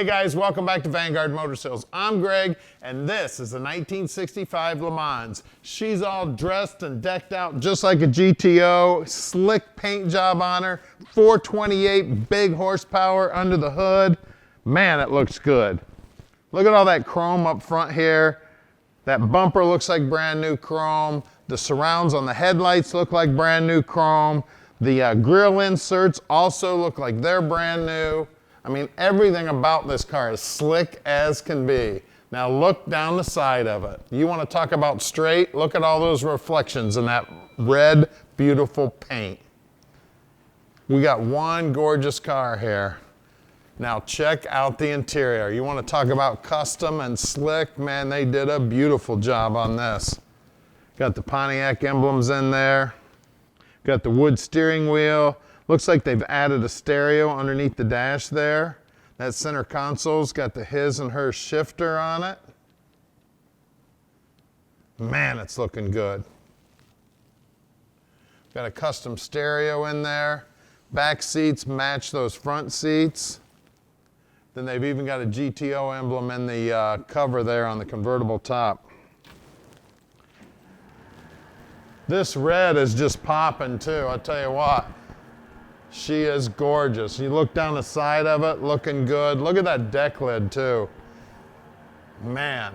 Hey guys, welcome back to Vanguard Motor Sales. I'm Greg, and this is the 1965 Le Mans. She's all dressed and decked out just like a GTO, slick paint job on her, 428 big horsepower under the hood. Man, it looks good. Look at all that chrome up front here. That bumper looks like brand new chrome. The surrounds on the headlights look like brand new chrome. The grille inserts also look like they're brand new. I mean, everything about this car is slick as can be. Now look down the side of it. You want to talk about straight? Look at all those reflections in that red, beautiful paint. We got one gorgeous car here. Now check out the interior. You want to talk about custom and slick? Man, they did a beautiful job on this. Got the Pontiac emblems in there. Got the wood steering wheel. Looks like they've added a stereo underneath the dash there. That center console's got the his and her shifter on it. Man, it's looking good. Got a custom stereo in there. Back seats match those front seats. Then they've even got a GTO emblem in the cover there on the convertible top. This red is just popping too, I'll tell you what. She is gorgeous. You look down the side of it, looking good. Look at that deck lid too. Man.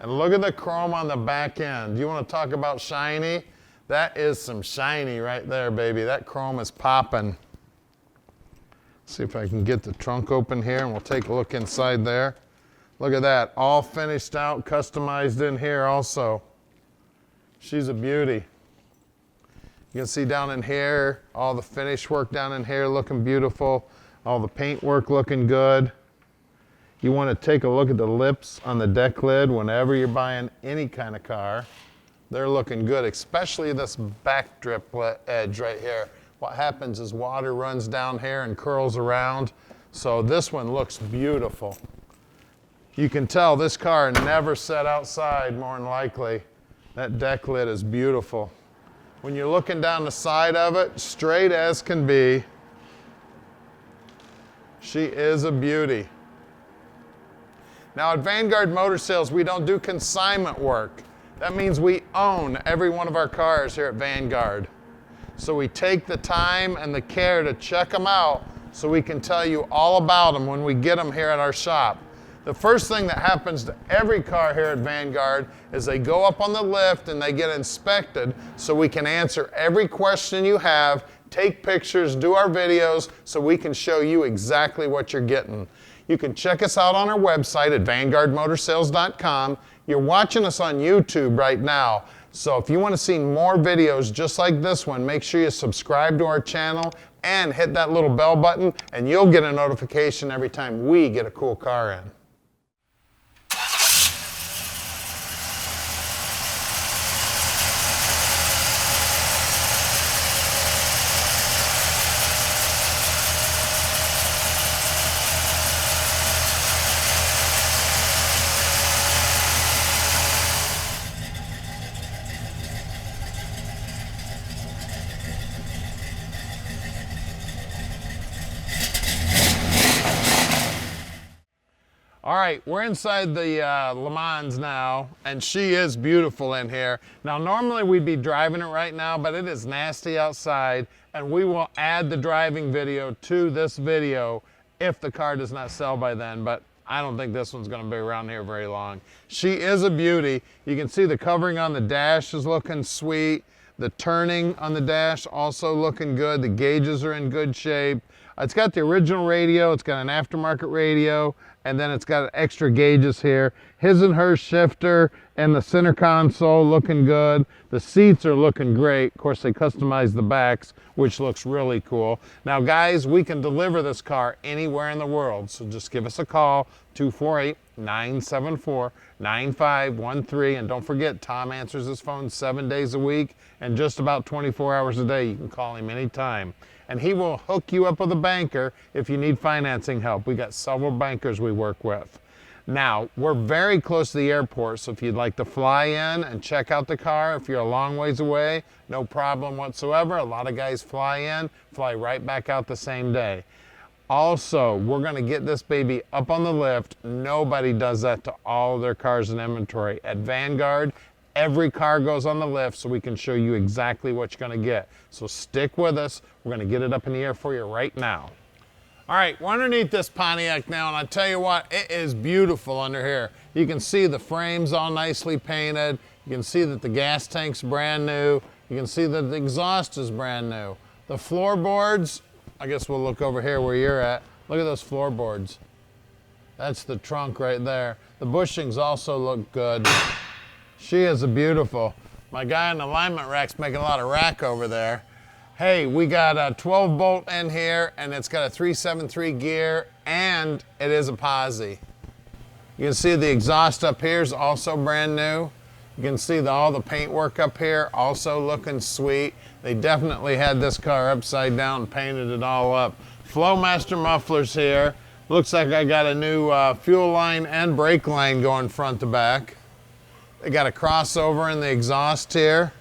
And look at the chrome on the back end. You want to talk about shiny? That is some shiny right there, baby. That chrome is popping. See if I can get the trunk open here and we'll take a look inside there. Look at that, all finished out, customized in here also. She's a beauty. You can see down in here, all the finish work down in here looking beautiful, all the paint work looking good. You want to take a look at the lips on the deck lid whenever you're buying any kind of car. They're looking good, especially this back drip edge right here. What happens is water runs down here and curls around, so this one looks beautiful. You can tell this car never sat outside more than likely. That deck lid is beautiful. When you're looking down the side of it, straight as can be, she is a beauty. Now at Vanguard Motor Sales, we don't do consignment work. That means we own every one of our cars here at Vanguard. So we take the time and the care to check them out so we can tell you all about them when we get them here at our shop. The first thing that happens to every car here at Vanguard is they go up on the lift and they get inspected so we can answer every question you have, take pictures, do our videos so we can show you exactly what you're getting. You can check us out on our website at vanguardmotorsales.com. You're watching us on YouTube right now, so if you want to see more videos just like this one, make sure you subscribe to our channel and hit that little bell button and you'll get a notification every time we get a cool car in. All right, we're inside the Le Mans now, and she is beautiful in here. Now, normally we'd be driving it right now, but it is nasty outside, and we will add the driving video to this video if the car does not sell by then, but I don't think this one's gonna be around here very long. She is a beauty. You can see the covering on the dash is looking sweet. The turning on the dash also looking good. The gauges are in good shape. It's got the original radio, it's got an aftermarket radio, and then it's got extra gauges here. His and her shifter and the center console looking good. The seats are looking great. Of course, they customized the backs, which looks really cool. Now guys, we can deliver this car anywhere in the world, so just give us a call, 248-974-9513, and don't forget, Tom answers his phone 7 days a week, and just about 24 hours a day. You can call him anytime. And he will hook you up with a banker if you need financing help. We got several bankers we work with. Now, we're very close to the airport, so if you'd like to fly in and check out the car, if you're a long ways away, no problem whatsoever. A lot of guys fly in, fly right back out the same day. Also, we're gonna get this baby up on the lift. Nobody does that to all their cars in inventory. At Vanguard, every car goes on the lift so we can show you exactly what you're gonna get. So stick with us. We're gonna get it up in the air for you right now. All right, we're underneath this Pontiac now, and I tell you what, it is beautiful under here. You can see the frames all nicely painted. You can see that the gas tank's brand new. You can see that the exhaust is brand new. The floorboards, I guess we'll look over here where you're at. Look at those floorboards. That's the trunk right there. The bushings also look good. She is a beautiful. My guy in the alignment rack's making a lot of rack over there. Hey, we got a 12 bolt in here, and it's got a 373 gear, and it is a Posi. You can see the exhaust up here is also brand new. You can see all the paintwork up here also looking sweet. They definitely had this car upside down and painted it all up. Flowmaster mufflers here. Looks like I got a new fuel line and brake line going front to back. They got a crossover in the exhaust here.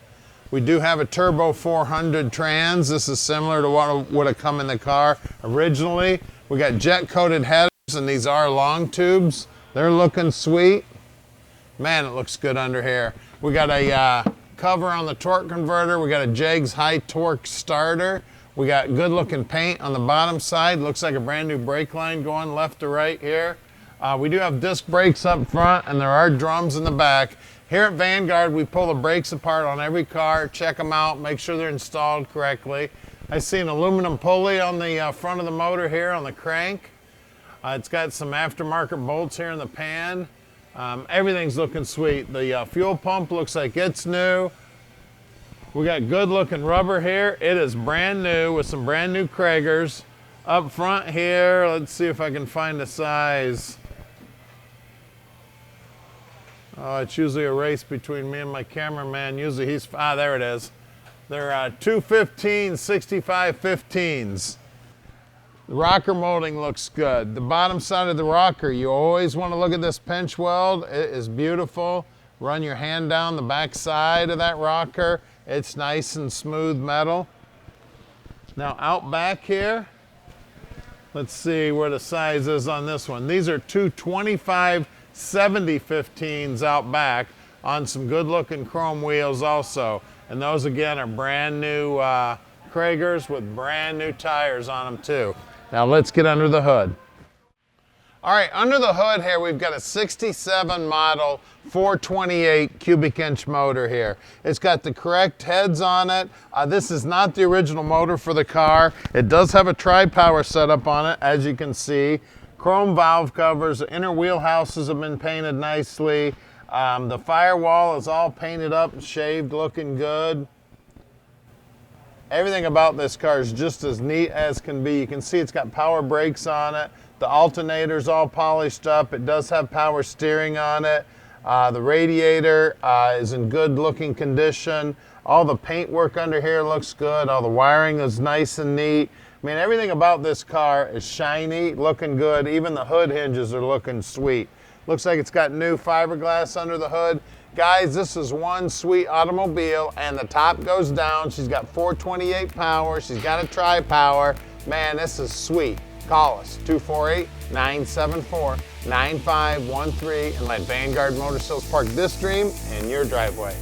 We do have a turbo 400 trans. This is similar to what would have come in the car originally. We got jet coated headers, and these are long tubes. They're looking sweet. Man, it looks good under here. We got a cover on the torque converter. We got a Jegs high torque starter. We got good looking paint on the bottom side. Looks like a brand new brake line going left to right here. We do have disc brakes up front, and there are drums in the back. Here at Vanguard, we pull the brakes apart on every car, check them out, make sure they're installed correctly. I see an aluminum pulley on the front of the motor here on the crank. It's got some aftermarket bolts here in the pan. Everything's looking sweet. The fuel pump looks like it's new. We got good looking rubber here. It is brand new with some brand new Cragars. Up front here, let's see if I can find the size. Oh, it's usually a race between me and my cameraman. Usually he's, there it is. They're 215 65 15s. The rocker molding looks good. The bottom side of the rocker, you always want to look at this pinch weld. It is beautiful. Run your hand down the back side of that rocker. It's nice and smooth metal. Now out back here, let's see where the size is on this one. These are 225 70 15s out back on some good looking chrome wheels also. And those again are brand new Cragars with brand new tires on them too. Now let's get under the hood. All right, under the hood here we've got a 67 model 428 cubic inch motor here. It's got the correct heads on it. This is not the original motor for the car. It does have a tri-power setup on it, as you can see. Chrome valve covers, the inner wheelhouses have been painted nicely. The firewall is all painted up and shaved, looking good. Everything about this car is just as neat as can be. You can see it's got power brakes on it. The alternator's all polished up. It does have power steering on it. The radiator is in good looking condition. All the paint work under here looks good. All the wiring is nice and neat. I mean, everything about this car is shiny, looking good. Even the hood hinges are looking sweet. Looks like it's got new fiberglass under the hood. Guys, this is one sweet automobile, and the top goes down. She's got 428 power. She's got a tri-power. Man, this is sweet. Call us, 248-974-9513, and let Vanguard Motor Sales park this dream in your driveway.